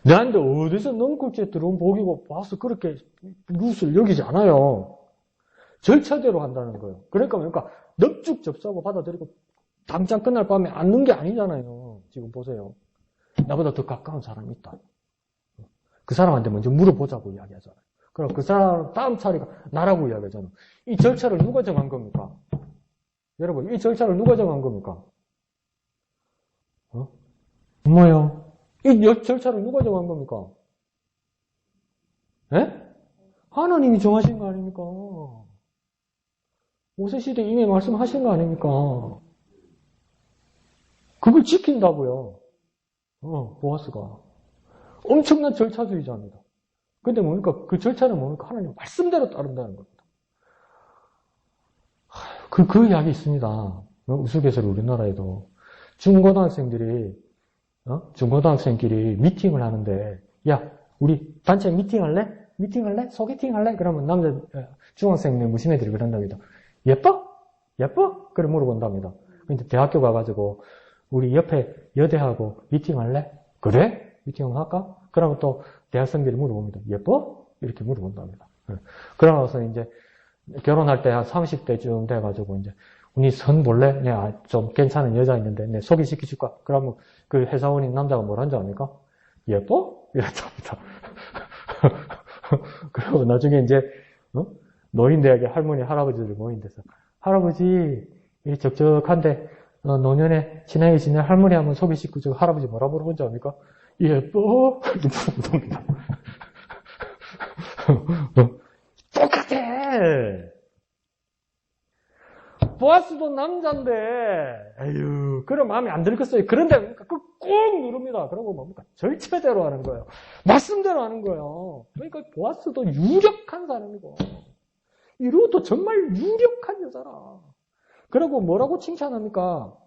나한테 어디서 넝쿨째 들어온 복이고 보아스 그렇게 룻을 여기지 않아요. 절차대로 한다는 거예요. 그러니까 넙죽 접수하고 받아들이고 당장 끝날 밤에 앉는 게 아니잖아요. 지금 보세요. 나보다 더 가까운 사람이 있다. 그 사람한테 먼저 물어보자고 이야기하잖아요. 그럼 그 사람 다음 차례가 나라고 이야기하잖아요. 이 절차를 누가 정한 겁니까? 여러분 이 절차를 누가 정한 겁니까? 뭐요? 이 절차를 누가 정한 겁니까? 예? 하나님이 정하신 거 아닙니까? 모세시대 이미 말씀하신 거 아닙니까? 그걸 지킨다고요. 보아스가. 엄청난 절차주의자입니다. 근데 뭡니까? 그 절차는 뭡니까? 하나님 말씀대로 따른다는 겁니다. 그 이야기 있습니다. 우스갯소리 우리나라에도. 중고등학생끼리 미팅을 하는데, 야, 우리 단체 미팅할래? 소개팅 할래? 그러면 남자, 중학생들 무심 애들이 그런답니다. 예뻐? 그래 물어본답니다. 근데 대학교 가가지고, 우리 옆에 여대하고 미팅할래? 그래? 미팅을 할까? 그러면 또 대학생들이 물어봅니다. 예뻐? 이렇게 물어본답니다. 그러고서 이제 결혼할 때 한 30대쯤 돼가지고 이제 언니 선 볼래? 내가 좀 괜찮은 여자 있는데 내 소개시켜줄까? 그러면 그 회사원인 남자가 뭐라는 줄 압니까? 예뻐? 이랬답니다. 그리고 나중에 이제 노인대학에 할머니 할아버지들 모인 데서 할아버지 이 적적한데 노년에 친하게 지낸 할머니 한번 소개시켜주고 할아버지 뭐라 물어본 줄 압니까? 예뻐? 이렇게 물어봅니다. 똑같아! 보아스도 남자인데, 에휴, 그럼 마음에 안 들겠어요. 그런데 꼭 누릅니다. 그러고 뭡니까? 절차대로 하는 거예요. 말씀대로 하는 거예요. 그러니까 보아스도 유력한 사람이고, 이 룻도 정말 유력한 여자라. 그리고 뭐라고 칭찬합니까?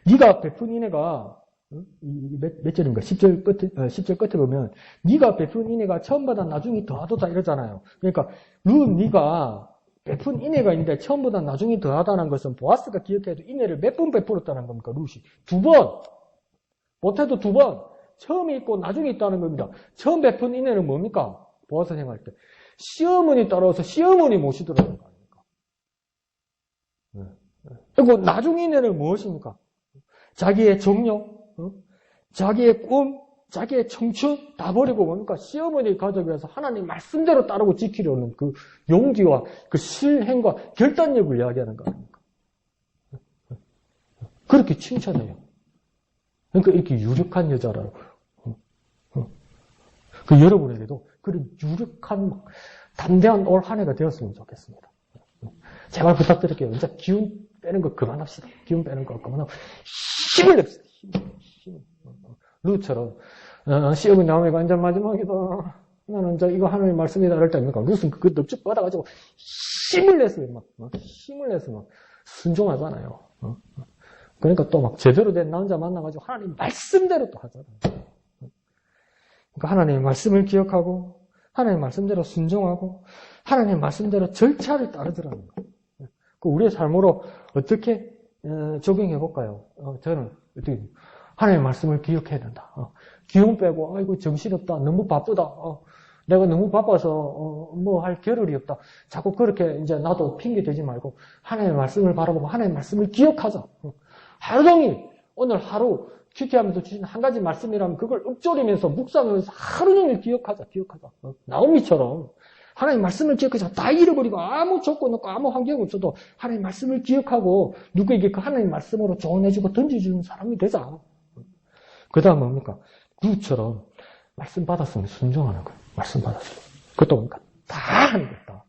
네가 베푼 인애가 몇 절인가? 10절 끝에 보면 네가 베푼 인애가 처음보다 나중에 더하도다 이러잖아요. 그러니까 룻 네가 베푼 인애가 있는데 처음보다 나중에 더하다는 것은 보아스가 기억해도 인애를 몇 번 베풀었다는 겁니까? 룻이 2번 못해도 2번 처음에 있고 나중에 있다는 겁니다. 처음 베푼 인애는 뭡니까? 보아스 행할 때 시어머니 따라와서 시어머니 모시더라는 거 아닙니까? 그리고 나중 인애는 무엇입니까? 자기의 정력, 자기의 꿈, 자기의 청춘 다 버리고 뭡니까? 시어머니 가족에 서 하나님 말씀대로 따르고 지키려는 그 용기와 그 실행과 결단력을 이야기하는 거 아닙니까? 그렇게 칭찬해요. 그러니까 이렇게 유력한 여자라고. 그 여러분에게도 그런 유력한 담대한 올 한 해가 되었으면 좋겠습니다. 제발 부탁드릴게요. 진짜 기운 빼는 거 그만합시다. 기운 빼는 거 그만하고 힘을 냅시다. 힘. 룻처럼 시험이 나오면 완전 마지막이다. 나는 이거 하나님 말씀이다 이럴 때 아닙니까? 룻은 그 넙죽 받아가지고 힘을 내서 막 순종하잖아요. 그러니까 또 막 제대로 된 남자 만나가지고 하나님 말씀대로 또 하잖아요. 그러니까 하나님의 말씀을 기억하고 하나님의 말씀대로 순종하고 하나님의 말씀대로 절차를 따르더라는 거예요. 그 우리의 삶으로 어떻게 적용해 볼까요? 저는 어떻게 하나님의 말씀을 기억해야 된다. 기운 빼고 아이고 정신없다. 너무 바쁘다. 내가 너무 바빠서 뭐 할 겨를이 없다. 자꾸 그렇게 이제 나도 핑계 대지 말고 하나님의 말씀을 바라보고 하나님의 말씀을 기억하자. 하루 종일 오늘 하루 큐티하면서 주신 한 가지 말씀이라면 그걸 읊조리면서 묵상하면서 하루 종일 기억하자. 나오미처럼 하나님 말씀을 기억하자. 다 잃어버리고 아무 조건 없고 아무 환경 없어도 하나님 말씀을 기억하고 누구에게 그 하나님 말씀으로 조언해주고 던져주는 사람이 되자. 그 다음 뭡니까? 루처럼 말씀 받았으면 순종하는 거예요. 말씀 받았으면. 그것도 뭡니까? 다 하는 거다.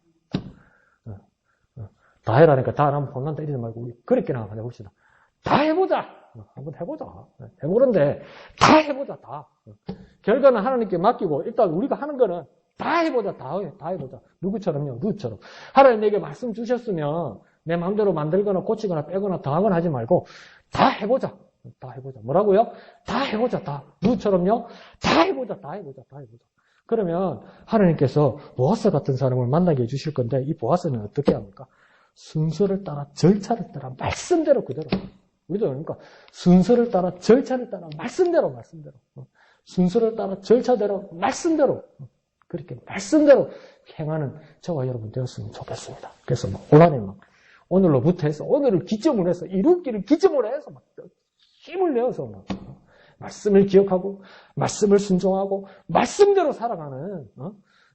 다 해라니까 다 하면 혼란 때리지 말고 우리 그렇게나 한번 해봅시다. 다 해보자. 한번 해보자. 해보는데 다 해보자. 다. 결과는 하나님께 맡기고 일단 우리가 하는 거는 다 해보자. 다 해보자. 누구처럼요? 루처럼. 하나님 내게 말씀 주셨으면 내 마음대로 만들거나 고치거나 빼거나 더하거나 하지 말고 다 해보자. 다 해보자. 뭐라고요? 다 해보자. 다. 루처럼요? 다 해보자. 그러면 하나님께서 보아스 같은 사람을 만나게 해주실 건데 이 보아스는 어떻게 합니까? 순서를 따라 절차를 따라 말씀대로 그대로. 우리도 그러니까 순서를 따라 절차를 따라 말씀대로. 순서를 따라 절차대로 말씀대로. 그렇게 말씀대로 행하는 저와 여러분 되었으면 좋겠습니다. 그래서 올 한해 오늘로부터 해서 오늘을 기점으로 해서 이루기를 기점으로 해서 막 힘을 내어서 막 말씀을 기억하고 말씀을 순종하고 말씀대로 살아가는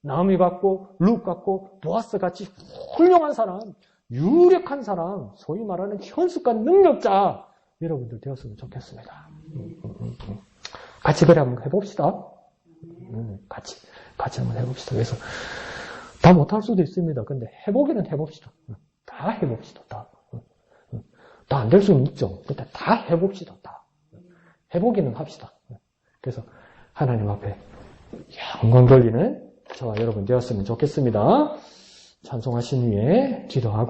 나오미 같고 룻 같고 보아스 같이 훌륭한 사람, 유력한 사람, 소위 말하는 현숙과 능력자 여러분들 되었으면 좋겠습니다. 같이 그래 한번 해봅시다. 같이 한번 해봅시다. 그래서 다 못할 수도 있습니다. 근데 해보기는 해봅시다. 다 해봅시다. 다 안 될 수는 있죠. 근데 다 해봅시다. 다 해보기는 합시다. 그래서 하나님 앞에 영광 돌리는 저와 여러분 되었으면 좋겠습니다. 찬송하신 후에 기도하고